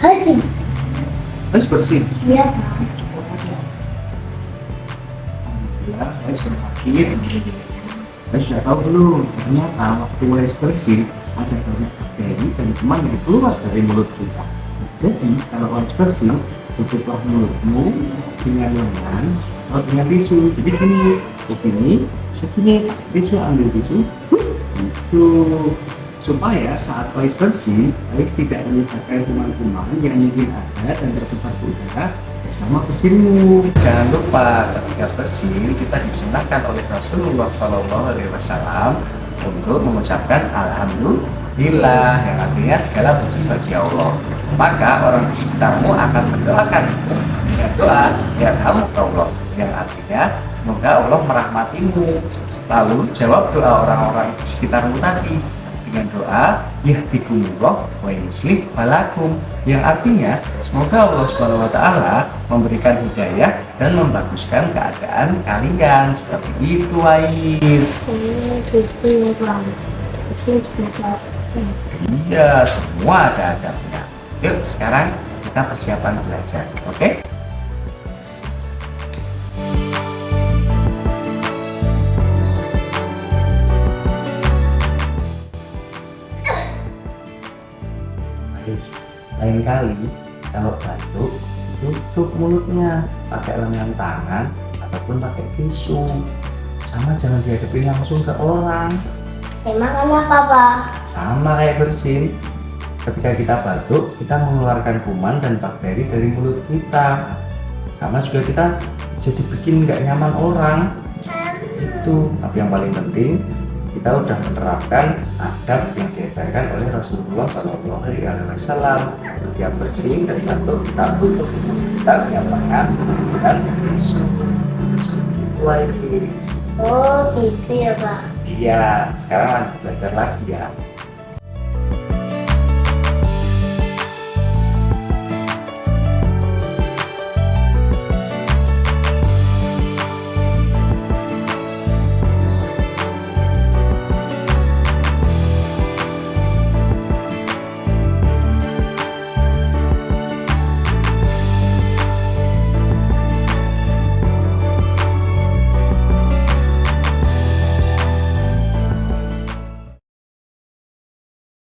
Haji. Guys bersih. Iya, Pak. Alhamdulillah, guys sudah sakit. Guys sudah tahu belum? Ternyata waktu guys bersih ada banyak bakteri dan kuman yang keluar dari mulut kita. Jadi kalau guys bersih, tutuplah mulutmu dengan lengan atau dengan tisu. Jadi begini, tisu ambil tisu, itu supaya saat guys bersih, guys tidak melibatkan kuman-kuman yang mungkin ada dan tersebar di udara bersama bersihmu. Jangan lupa ketika bersih kita disunahkan oleh Rasulullah SAW untuk mengucapkan Alhamdulillah, yang artinya segala puji bagi Allah. Maka orang di sekitarmu akan mendoakan dengan doa yarhamukallah, yang artinya semoga Allah merahmatimu. Lalu jawab doa orang-orang di sekitarmu tadi dengan doa yahdikumullah wa yuslih balakum, yang artinya semoga Allah Subhanahu wa taala memberikan hidayah dan membaguskan keadaan kalian. Seperti itu, Ais. Gitu ya, Bang. Bersih juga. Iya, semua ada adabnya. Yuk sekarang kita persiapan belajar, oke? Lain kali kalau batuk tutup mulutnya pakai lengan tangan ataupun pakai tisu, sama jangan dihadapin langsung ke orang. Emang kenapa, Pak? Sama kayak bersin, ketika kita batuk kita mengeluarkan kuman dan bakteri dari mulut kita, sama juga kita jadi bikin nggak nyaman orang. Itu tapi yang paling penting kita udah menerapkan adab yang diajarkan oleh Rasulullah SAW. Dia bersih dan batuk kita tutup kita dengan tangan dan tisu. Oh, gitu ya, Pak. Iya, sekarang lanjut belajar lagi ya.